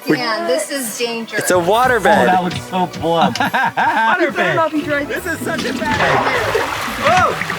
Man, this is dangerous. It's a waterbed. Oh, that looks so plump. Waterbed. This is such a bad idea. Whoa!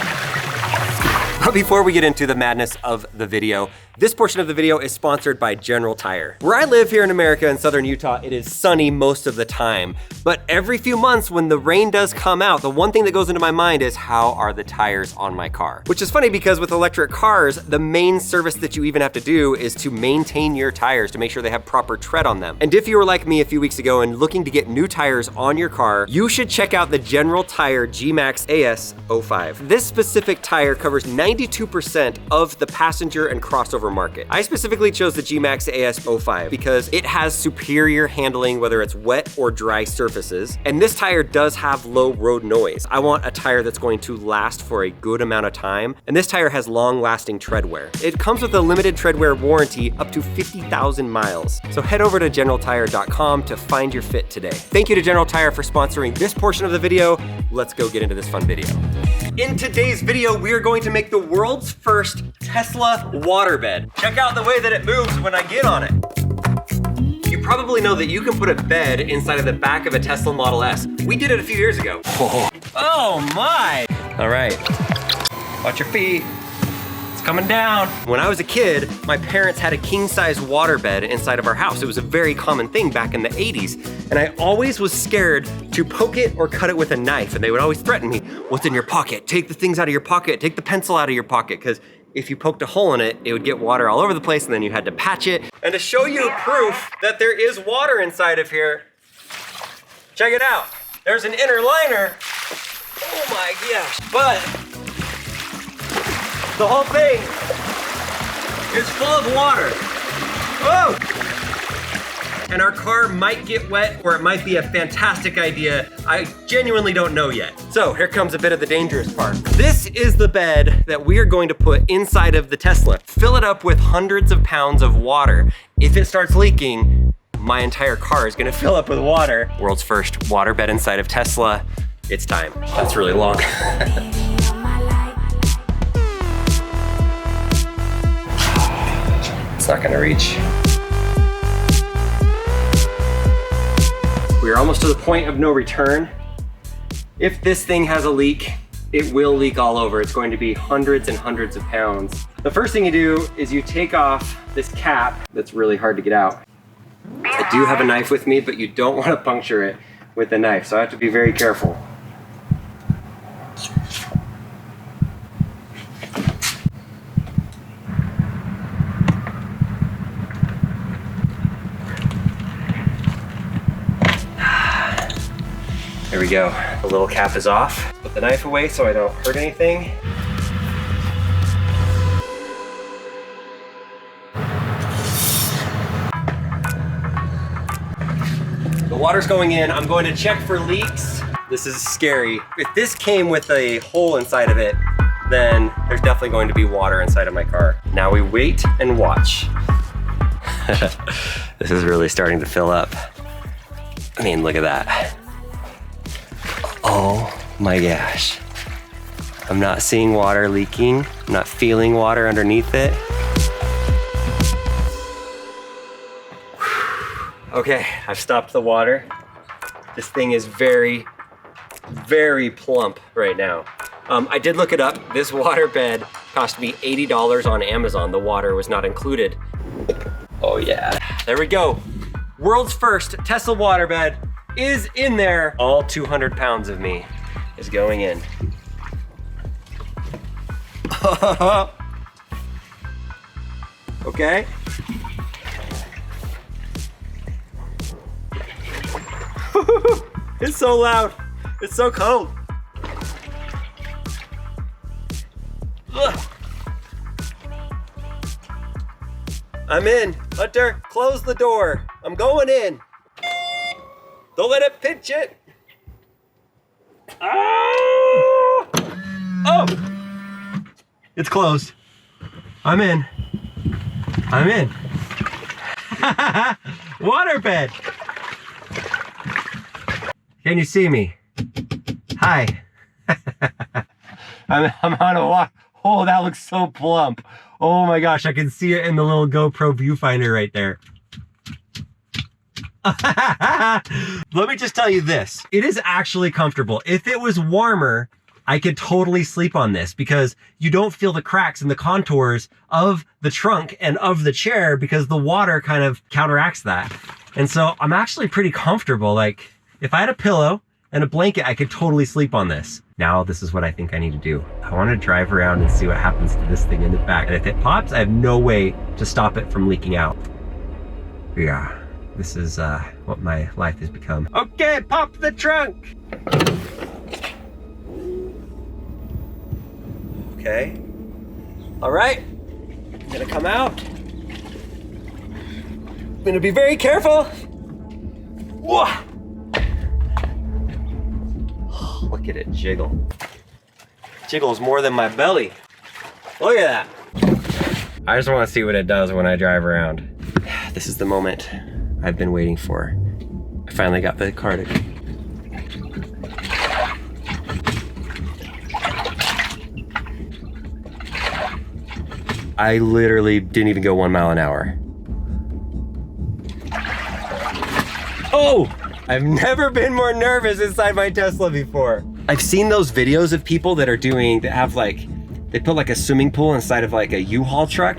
But before we get into the madness of the video, this portion of the video is sponsored by General Tire. Where I live here in America in southern Utah, it is sunny most of the time. But every few months when the rain does come out, the one thing that goes into my mind is how are the tires on my car? Which is funny because with electric cars, the main service that you even have to do is to maintain your tires to make sure they have proper tread on them. And if you were like me a few weeks ago and looking to get new tires on your car, you should check out the General Tire G-Max AS 05. This specific tire covers 92% of the passenger and crossover market. I specifically chose the G-Max AS 05 because it has superior handling whether it's wet or dry surfaces, and this tire does have low road noise. I want a tire that's going to last for a good amount of time, and this tire has long-lasting tread wear. It comes with a limited tread wear warranty up to 50,000 miles. So head over to generaltire.com to find your fit today. Thank you to General Tire for sponsoring this portion of the video. Let's go get into this fun video. In today's video, we are going to make the world's first Tesla waterbed. Check out the way that it moves when I get on it. You probably know that you can put a bed inside of the back of a Tesla Model S. We did it a few years ago. Oh my! All right, watch your feet. It's coming down. When I was a kid, my parents had a king-size waterbed inside of our house. It was a very common thing back in the 80s. And I always was scared to poke it or cut it with a knife. And they would always threaten me, what's in your pocket? Take the things out of your pocket. Take the pencil out of your pocket. Because if you poked a hole in it, it would get water all over the place and then you had to patch it. And to show you proof that there is water inside of here, check it out. There's an inner liner. Oh my gosh. But the whole thing is full of water. Oh! And our car might get wet or it might be a fantastic idea. I genuinely don't know yet. So here comes a bit of the dangerous part. This is the bed that we are going to put inside of the Tesla. Fill it up with hundreds of pounds of water. If it starts leaking, my entire car is gonna fill up with water. World's first waterbed inside of Tesla. It's time. That's really long. It's not gonna reach. We are almost to the point of no return. If this thing has a leak, it will leak all over. It's going to be hundreds and hundreds of pounds. The first thing you do is you take off this cap that's really hard to get out. I do have a knife with me, but you don't want to puncture it with a knife, so I have to be very careful. There we go. The little cap is off. Put the knife away so I don't hurt anything. The water's going in. I'm going to check for leaks. This is scary. If this came with a hole inside of it, then there's definitely going to be water inside of my car. Now we wait and watch. This is really starting to fill up. I mean, look at that. Oh my gosh. I'm not seeing water leaking. I'm not feeling water underneath it. Okay, I've stopped the water. This thing is very, very plump right now. I did look it up. This waterbed cost me $80 on Amazon. The water was not included. Oh yeah, there we go. World's first Tesla waterbed is in there. All 200 pounds of me is going in. Okay. It's so loud. It's so cold. Ugh. I'm in. Hunter, close the door. I'm going in. Don't let it pinch it. Oh! Oh! It's closed. I'm in. I'm in. Waterbed. Can you see me? Hi. I'm on a walk. Oh, that looks so plump. Oh my gosh, I can see it in the little GoPro viewfinder right there. Let me just tell you this. It is actually comfortable. If it was warmer, I could totally sleep on this because you don't feel the cracks and the contours of the trunk and of the chair because the water kind of counteracts that. And so I'm actually pretty comfortable. Like if I had a pillow and a blanket, I could totally sleep on this. Now this is what I think I need to do. I want to drive around and see what happens to this thing in the back. And if it pops, I have no way to stop it from leaking out. Yeah, this is what my life has become. Okay, pop the trunk. Okay. All right, I'm gonna come out. I'm gonna be very careful. Whoa. Look at it jiggle. Jiggles more than my belly. Look at that. I just wanna see what it does when I drive around. This is the moment I've been waiting for. I finally got the car to I literally didn't even go 1 mile an hour. Oh! I've never been more nervous inside my Tesla before. I've seen those videos of people that have like, they put like a swimming pool inside of like a U-Haul truck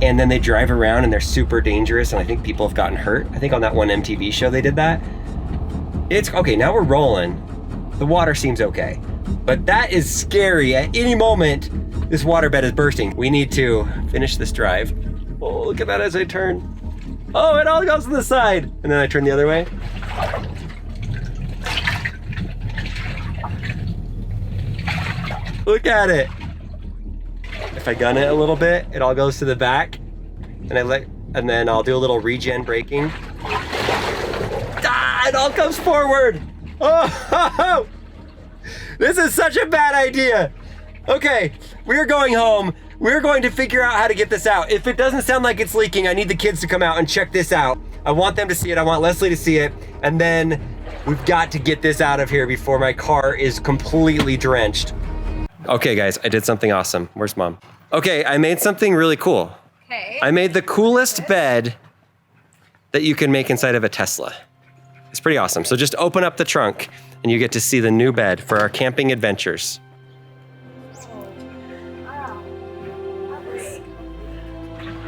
and then they drive around and they're super dangerous and I think people have gotten hurt. I think on that one MTV show they did that. It's, okay, now we're rolling. The water seems okay. But that is scary. At any moment, this waterbed is bursting. We need to finish this drive. Oh, look at that as I turn. Oh, it all goes to the side. And then I turn the other way. Look at it. If I gun it a little bit, it all goes to the back. And then I'll do a little regen braking. Ah, it all comes forward. Oh, this is such a bad idea. Okay, we're going home. We're going to figure out how to get this out. If it doesn't sound like it's leaking, I need the kids to come out and check this out. I want them to see it. I want Leslie to see it. And then we've got to get this out of here before my car is completely drenched. Okay, guys, I did something awesome. Where's Mom? Okay, I made something really cool. Okay. I made the coolest bed that you can make inside of a Tesla. It's pretty awesome. So just open up the trunk and you get to see the new bed for our camping adventures.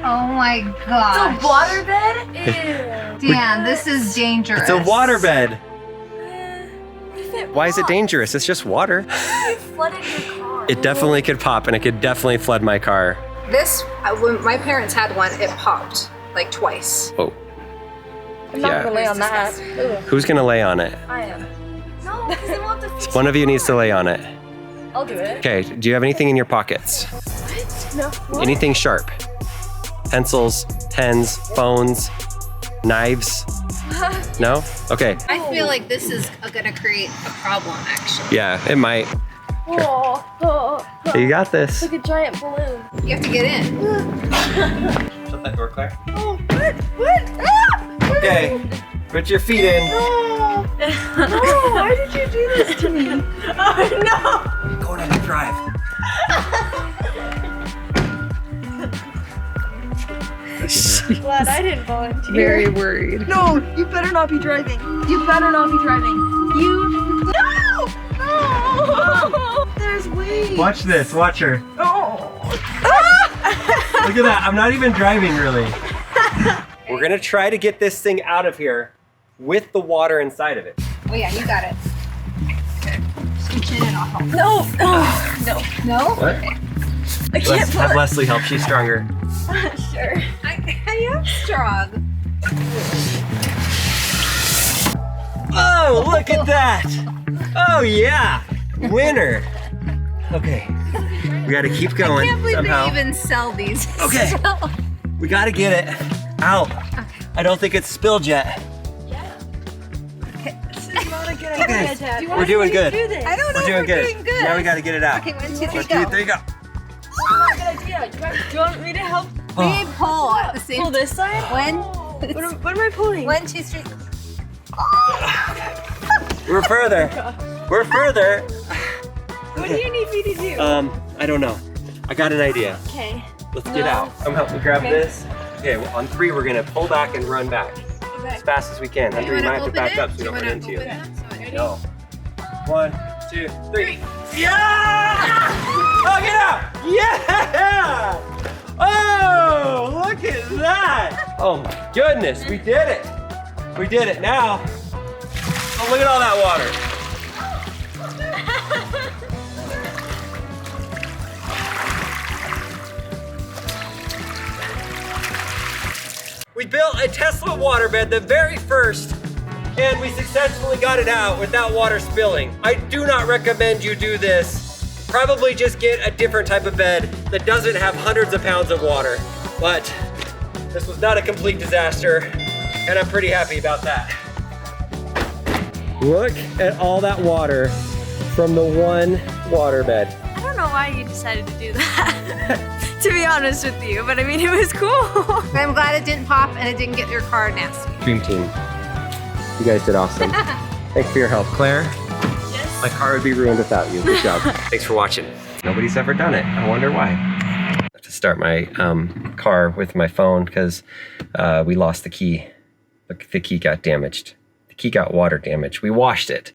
Oh my gosh. It's a waterbed? Ew. Dan, this is dangerous. It's a waterbed. If it Why is it pops, dangerous? It's just water. You flooded your car. It definitely could pop and it could definitely flood my car. This, when my parents had one, it popped like twice. Oh, I'm not yeah. gonna lay on that. Ugh. Who's gonna lay on it? I am. No, because I want the fix. One of you needs to lay on it. I'll do it. Okay, do you have anything in your pockets? What? No. What? Anything sharp? Pencils, pens, phones, knives? No? Okay. I feel like this is gonna create a problem, actually. Yeah, it might. You got this. It's like a giant balloon. You have to get in. Shut that door, Claire. Oh, what? Ah! Okay, put your feet in. No. No, why did you do this to me? Oh, no. Go down the drive. Glad I didn't volunteer. Very worried. No, you better not be driving. You better not be driving. No! No! There's waves. Watch this, watch her. Oh. Look at that, I'm not even driving really. We're gonna try to get this thing out of here with the water inside of it. Oh yeah, you got it. Okay. Scooch in and I'll help. No. Oh, no. No? What? I can't pull Have it. Leslie help, she's stronger. Sure. I am strong. Oh, look at that! Oh yeah, winner. Okay, we gotta keep going I can't believe somehow. they even sell these. Okay. We gotta get it out. Okay. I don't think it's spilled yet. This is not a good idea, Dad. We're doing good. I don't know We're doing if we're good. doing good. Now we gotta get it out. Okay, 1, 2, 3, 1, 2, go. 3, go. Good idea. Do you want me to help We pull at the same pull this side? What am I pulling? 1, 2, 3. We're further. We're further. What do you need me to do? I don't know. I got an idea. Okay. Let's get out. Come help me grab Okay. this. Okay, well, on 3 we're gonna pull back and run back. as fast as we can. Hunter, you might have to back up so we don't run into you. No. 1, 2, 3. Yeah! Oh, get out! Yeah! Oh, look at that! Oh my goodness, we did it! We did it now. Oh, look at all that water. We built a Tesla waterbed, the very first, and we successfully got it out without water spilling. I do not recommend you do this. Probably just get a different type of bed that doesn't have hundreds of pounds of water. But this was not a complete disaster, and I'm pretty happy about that. Look at all that water from the one waterbed. I don't know why you decided to do that, to be honest with you, but I mean, it was cool. I'm glad it didn't pop and it didn't get your car nasty. Dream team. You guys did awesome. Thanks for your help, Claire. Yes. My car would be ruined without you. Good job. Thanks for watching. Nobody's ever done it. I wonder why. I have to start my car with my phone because we lost the key. The key got damaged. The key got water damage. We washed it,